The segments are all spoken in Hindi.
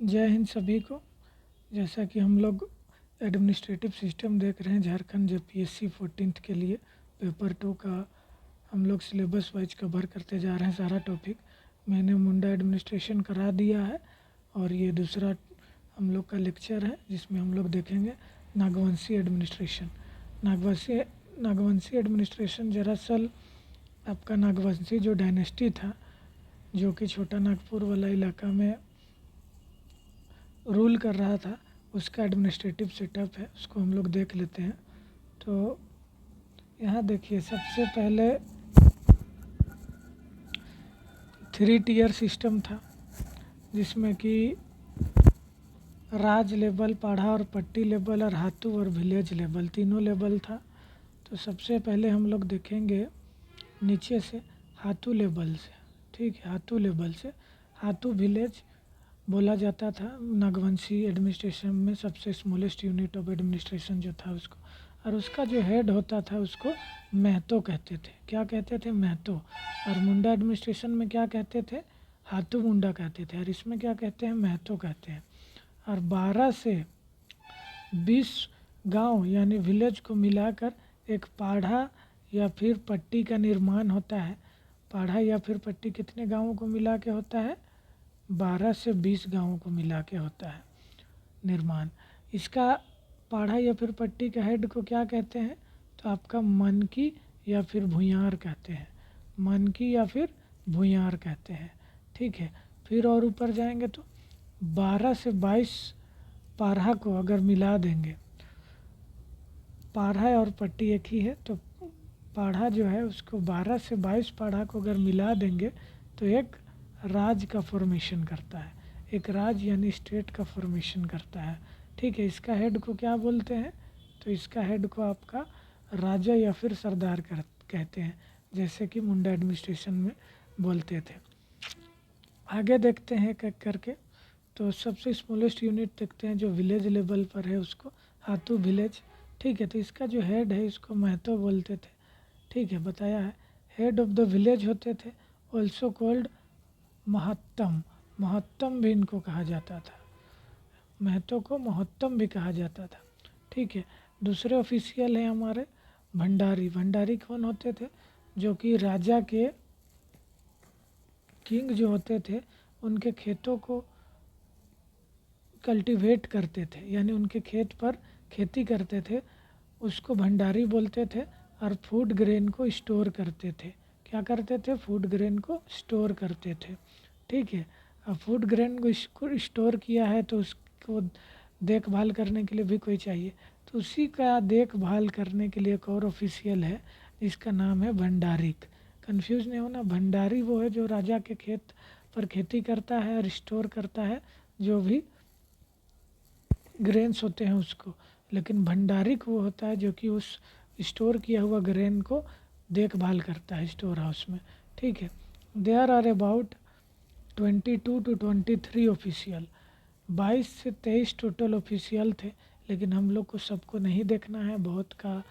जय हिंद सभी को। जैसा कि हम लोग एडमिनिस्ट्रेटिव सिस्टम देख रहे हैं झारखंड जेपीएससी 14th के लिए पेपर 2 का हम लोग सिलेबस वाइज कवर करते जा रहे हैं सारा टॉपिक। मैंने मुंडा एडमिनिस्ट्रेशन करा दिया है और ये दूसरा हम लोग का लेक्चर है जिसमें हम लोग देखेंगे नागवंशी एडमिनिस्ट्रेशन। नागवंशी एडमिनिस्ट्रेशन दरअसल आपका नागवंशी जो डायनेस्टी था जो कि छोटा नागपुर वाला इलाका में रूल कर रहा था उसका एडमिनिस्ट्रेटिव सेटअप है, उसको हम लोग देख लेते हैं। तो यहाँ देखिए सबसे पहले 3 टियर सिस्टम था जिसमें कि राज लेवल, पाढ़ा और पट्टी लेवल और हाथू और विलेज लेवल तीनों लेवल था। तो सबसे पहले हम लोग देखेंगे नीचे से हाथू लेवल से, ठीक है। हाथू लेवल से हाथू विलेज बोला जाता था नागवंशी एडमिनिस्ट्रेशन में सबसे स्मॉलेस्ट यूनिट ऑफ एडमिनिस्ट्रेशन जो था उसको, और उसका जो हेड होता था उसको महतो कहते थे। क्या कहते थे? महतो। और मुंडा एडमिनिस्ट्रेशन में क्या कहते थे? हाथू मुंडा कहते थे। और इसमें क्या कहते हैं? महतो कहते हैं। और 12 से 20 गांव यानी विलेज को मिलाकर एक पाढ़ा या फिर पट्टी का निर्माण होता है। पाढ़ा या फिर पट्टी कितने गांवों को मिला के होता है? 12 से 20 गांवों को मिला के होता है निर्माण। इसका पाढ़ा या फिर पट्टी का हेड को क्या कहते हैं? तो आपका मनकी या फिर भूयार कहते हैं। मनकी या फिर भूयार कहते हैं, ठीक है। फिर और ऊपर जाएंगे तो 12 से 22 पाढ़ा को अगर मिला देंगे, पाढ़ा और पट्टी एक ही है, तो पाढ़ा जो है उसको 12 से 22 पाढ़ा को अगर मिला देंगे तो एक राज का फॉर्मेशन करता है। एक राज यानी स्टेट का फॉर्मेशन करता है, ठीक है। इसका हेड को क्या बोलते हैं? तो इसका हेड को आपका राजा या फिर सरदार कहते हैं, जैसे कि मुंडा एडमिनिस्ट्रेशन में बोलते थे। आगे देखते हैं करके। तो सबसे स्मॉलेस्ट यूनिट देखते हैं जो विलेज लेवल पर है उसको हाथू विलेज, ठीक है। तो इसका जो हेड है इसको महतो बोलते थे, ठीक है, बताया है। हेड ऑफ द विलेज होते थे, ऑल्सो कॉल्ड महत्तम। महत्तम भी इनको कहा जाता था, महतो को महत्तम भी कहा जाता था, ठीक है। दूसरे ऑफिशियल हैं हमारे भंडारी। भंडारी कौन होते थे? जो कि राजा के किंग जो होते थे उनके खेतों को कल्टीवेट करते थे, यानी उनके खेत पर खेती करते थे, उसको भंडारी बोलते थे। और फूड ग्रेन को स्टोर करते थे। क्या करते थे? फूड ग्रेन को स्टोर करते थे, ठीक है। अब फूड ग्रेन को स्टोर किया है तो उसको देखभाल करने के लिए भी कोई चाहिए, तो उसी का देखभाल करने के लिए एक और ऑफिशियल है जिसका नाम है भंडारिक। कंफ्यूज नहीं होना, भंडारी वो है जो राजा के खेत पर खेती करता है और स्टोर करता है जो भी ग्रेन्स होते हैं उसको, लेकिन भंडारिक वो होता है जो कि उस स्टोर किया हुआ ग्रेन को देखभाल करता है स्टोर हाउस में, ठीक है। There are about 22 to 23 official, 22 से 23 टोटल ऑफिशियल थे, लेकिन हम लोग को सबको नहीं देखना है, बहुत का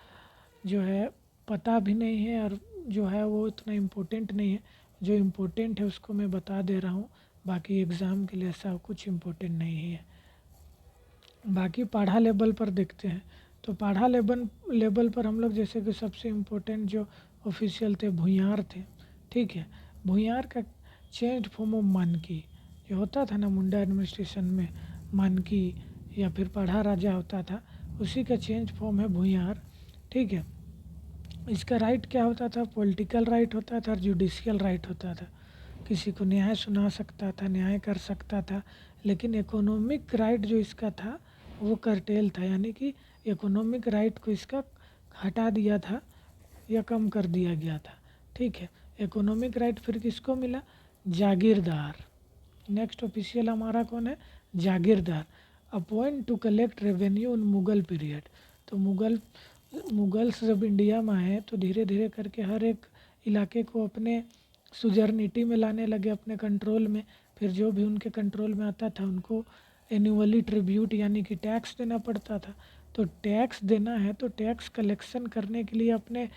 जो है पता भी नहीं है और जो है वो उतना इम्पोर्टेंट नहीं है। जो इम्पोर्टेंट है उसको मैं बता दे रहा हूँ, बाकी एग्ज़ाम के लिए ऐसा कुछ इम्पोर्टेंट नहीं है। बाकी पाढ़ा लेवल पर देखते हैं। तो पाढ़ा लेवल पर हम लोग जैसे कि सबसे इम्पोर्टेंट जो ऑफिशियल थे भूयार थे, ठीक है। भूयार का चेंज फॉर्म ऑफ मानकी जो होता था ना मुंडा एडमिनिस्ट्रेशन में, मानकी या फिर पाढ़ा राजा होता था, उसी का चेंज फॉर्म है भूयार, ठीक है। इसका राइट क्या होता था? पॉलिटिकल राइट होता था और जुडिशियल राइट होता था। किसी को न्याय सुना सकता था, न्याय कर सकता था, लेकिन इकोनॉमिक राइट जो इसका था वो कर्टेल था, यानी कि इकोनॉमिक राइट को इसका हटा दिया था या कम कर दिया गया था, ठीक है। इकोनॉमिक राइट फिर किसको मिला? जागीरदार। नेक्स्ट ऑफिशियल हमारा कौन है? जागीरदार। Appoint to collect revenue in Mughal period. तो मुगल्स जब इंडिया में आए तो धीरे धीरे करके हर एक इलाके को अपने सुजरनिटी में लाने लगे, अपने कंट्रोल में। फिर जो भी उनके कंट्रोल में आता था उनको एनुअली ट्रिब्यूट यानी कि टैक्स देना पड़ता था। तो टैक्स देना है तो टैक्स कलेक्शन करने के लिए अपने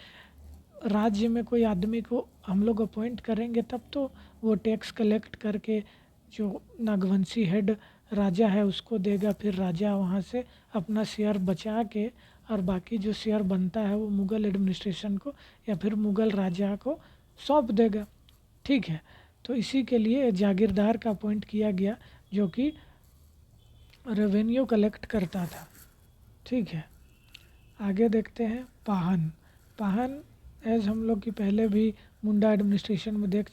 राज्य में कोई आदमी को हम लोग अपॉइंट करेंगे तब तो वो टैक्स कलेक्ट करके जो नागवंशी हेड राजा है उसको देगा, फिर राजा वहाँ से अपना शेयर बचा के और बाकी जो शेयर बनता है वो मुग़ल एडमिनिस्ट्रेशन को या फिर मुग़ल राजा को सौंप देगा। ठीक है, तो इसी के लिए जागीरदार का अपॉइंट किया गया जो कि रेवेन्यू कलेक्ट करता था। ठीक है, आगे देखते हैं पाहन। पाहन एज हम लोग की पहले भी मुंडा एडमिनिस्ट्रेशन में देख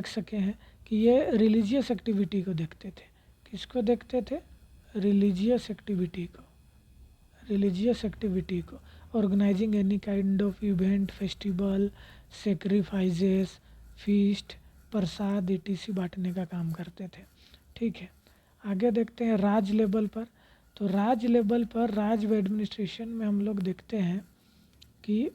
सके हैं कि ये रिलीजियस एक्टिविटी को देखते थे। किसको देखते थे? रिलीजियस एक्टिविटी को। रिलीजियस एक्टिविटी को organizing any kind of event, festival, sacrifices, feast, prasad etc बांटने का काम करते थे। ठीक है, आगे देखते हैं राज लेवल पर। तो राज लेवल पर राज एडमिनिस्ट्रेशन में हम लोग देखते हैं कि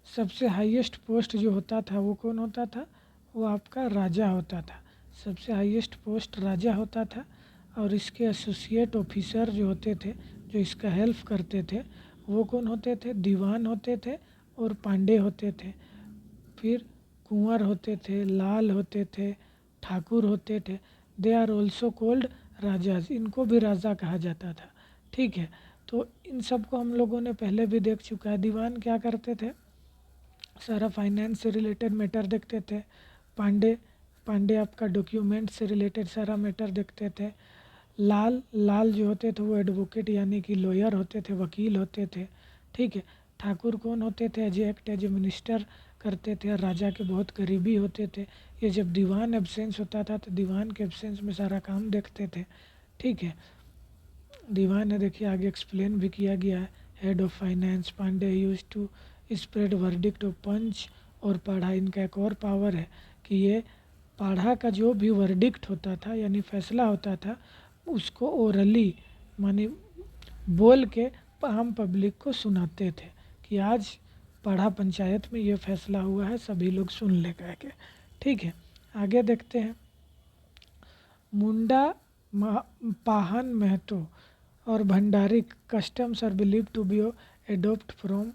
सबसे हाईएस्ट पोस्ट जो होता था वो कौन होता था? वो आपका राजा होता था। सबसे हाईएस्ट पोस्ट राजा होता था और इसके एसोसिएट ऑफिसर जो होते थे, जो इसका हेल्प करते थे, वो कौन होते थे? दीवान होते थे और पांडे होते थे। फिर कुंवर होते थे, लाल होते थे, ठाकुर होते थे। They are also called rajas, इनको भी राजा कहा जाता था। ठीक है, तो इन सब को हम लोगों ने पहले भी देख चुका है। दीवान क्या करते थे? सारा फाइनेंस से रिलेटेड मैटर देखते थे। पांडे आपका डॉक्यूमेंट से रिलेटेड सारा मैटर देखते थे। लाल जो होते थे वो एडवोकेट यानी कि लॉयर होते थे, वकील होते थे। ठीक है, ठाकुर कौन होते थे? एज ए मिनिस्टर करते थे और राजा के बहुत करीबी होते थे। ये जब दीवान एब्सेंस होता था तो दीवान के एब्सेंस में सारा काम देखते थे। ठीक है, दीवान है देखिए आगे एक्सप्लेन भी किया गया है। Head of finance Pandey use to spread verdict of पंच और पढ़ा। इनका एक और पावर है कि ये पढ़ा का जो भी वर्डिक्ट होता था यानी फैसला होता था उसको ओरली माने बोल के आम पब्लिक को सुनाते थे कि आज पढ़ा पंचायत में ये फैसला हुआ है, सभी लोग सुन ले कह के। ठीक है, आगे देखते हैं मुंडा पाहन महतो और Bhandari customs are believe to be adopt from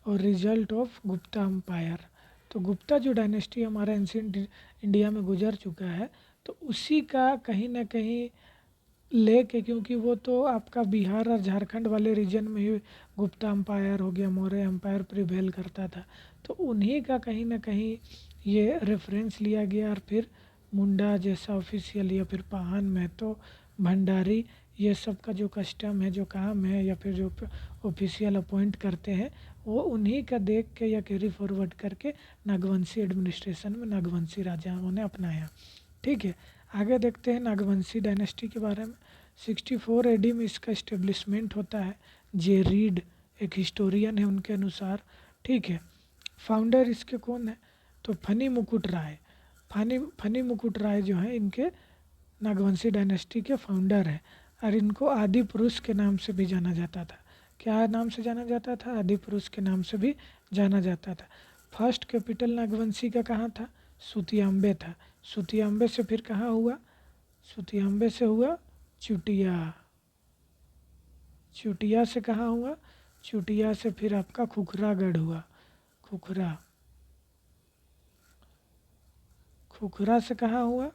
और रिजल्ट ऑफ गुप्ता अम्पायर। तो गुप्ता जो डायनेस्टी हमारा एंशिएंट इंडिया में गुजर चुका है तो उसी का कहीं ना कहीं लेके, क्योंकि वो तो आपका बिहार और झारखंड वाले रीजन में ही गुप्ता अम्पायर हो गया, मौर्य अम्पायर प्रिवेल करता था, तो उन्हीं का कहीं ना कहीं ये रेफरेंस लिया गया। और फिर मुंडा जैसा ऑफिशियल या फिर पाहन महतो भंडारी ये सब का जो कस्टम है, जो काम है या फिर जो ऑफिशियल अपॉइंट करते हैं वो उन्हीं का देख के या कैरी फॉरवर्ड करके नागवंशी एडमिनिस्ट्रेशन में नागवंशी राजाओं ने अपनाया। ठीक है, आगे देखते हैं नागवंशी डायनेस्टी के बारे में। 64 AD में इसका इस्टेब्लिशमेंट होता है। जे रीड एक हिस्टोरियन है उनके अनुसार। ठीक है, फाउंडर इसके कौन है? तो फनी मुकुट राय। फनी मुकुट राय जो है इनके नागवंशी डायनेस्टी के फाउंडर हैं और इनको आदि पुरुष के नाम से भी जाना जाता था। क्या नाम से जाना जाता था? आदि पुरुष के नाम से भी जाना जाता था। फर्स्ट कैपिटल नागवंशी का कहाँ था? सुतियाम्बे था। सुतियाम्बे से फिर कहाँ हुआ? सुतियाम्बे से हुआ चुटिया। चुटिया से कहाँ हुआ? चुटिया से फिर आपका खुखरागढ़ हुआ। खुखरा से कहाँ हुआ?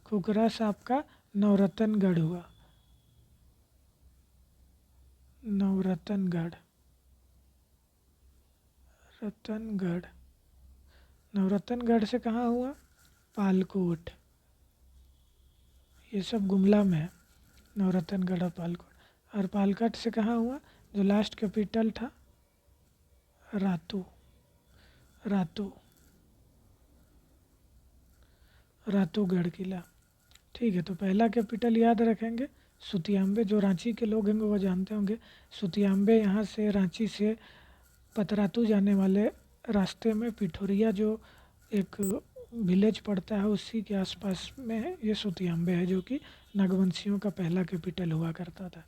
खुखरा से आपका नवरत्नगढ़ हुआ। नवरत्नगढ़ से कहाँ हुआ? पालकोट। ये सब गुमला में है, नवरत्नगढ़ और पालकोट। और पालकोट से कहाँ हुआ? जो लास्ट कैपिटल था रातूगढ़ किला। ठीक है, तो पहला कैपिटल याद रखेंगे सुतियाम्बे। जो रांची के लोग होंगे वो जानते होंगे सुतियाम्बे यहाँ से रांची से पतरातू जाने वाले रास्ते में पिठोरिया जो एक विलेज पड़ता है उसी के आसपास में ये सुतियाम्बे है जो कि नागवंशियों का पहला कैपिटल हुआ करता था।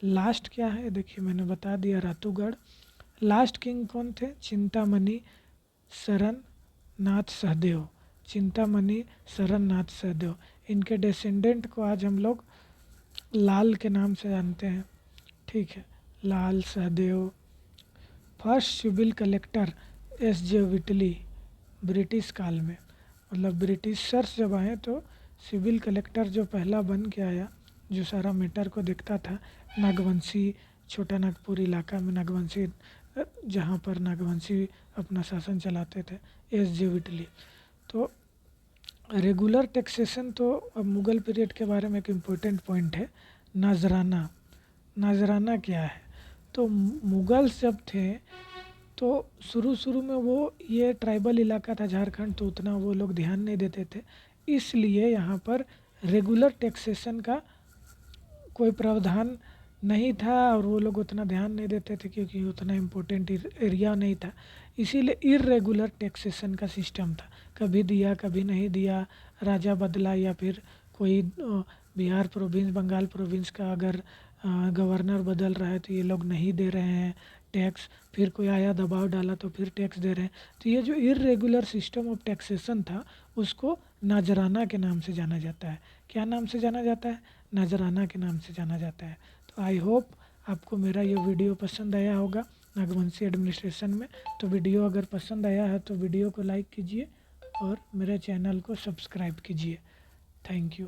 लास्ट क्या है देखिए, मैंने बता दिया रातूगढ़। लास्ट किंग कौन थे? चिंतामणि शरण नाथ सहदेव। चिंतामणि शरण नाथ सहदेव, इनके डिसेंडेंट को आज हम लोग लाल के नाम से जानते हैं। ठीक है, Lal Sahdev. First civil collector SJ Whitley British काल में, मतलब ब्रिटिशर्स जब आए तो सिविल कलेक्टर जो पहला बन के आया, जो सारा मैटर को देखता था, नागवंशी, छोटा नागपुर इलाका में नागवंशी, जहाँ पर नागवंशी अपना शासन चलाते थे, एस.जे. व्हिटली। तो रेगुलर टैक्सेशन तो अब मुग़ल पीरियड के बारे में एक इम्पोर्टेंट पॉइंट है, नजराना। नजराना क्या है? तो मुग़ल्स जब थे तो शुरू में वो ये ट्राइबल इलाका था झारखंड, तो उतना वो लोग ध्यान नहीं देते थे, इसलिए यहाँ पर रेगुलर टैक्सेशन का कोई प्रावधान नहीं था और वो लोग उतना ध्यान नहीं देते थे क्योंकि उतना इम्पोर्टेंट एरिया नहीं था। इसीलिए इर्रेगुलर टैक्सेशन का सिस्टम था, कभी दिया कभी नहीं दिया, राजा बदला या फिर कोई बिहार प्रोविंस, बंगाल प्रोविंस का अगर गवर्नर बदल रहा है तो ये लोग नहीं दे रहे हैं टैक्स, फिर कोई आया दबाव डाला तो फिर टैक्स दे रहे हैं। तो ये जो इर्रेगुलर सिस्टम ऑफ टैक्सेशन था उसको नजराना के नाम से जाना जाता है। क्या नाम से जाना जाता है? नजराना के नाम से जाना जाता है। तो आई होप आपको मेरा ये वीडियो पसंद आया होगा नागवंशी एडमिनिस्ट्रेशन में। तो वीडियो अगर पसंद आया है तो वीडियो को लाइक कीजिए और मेरे चैनल को सब्सक्राइब कीजिए। Thank you.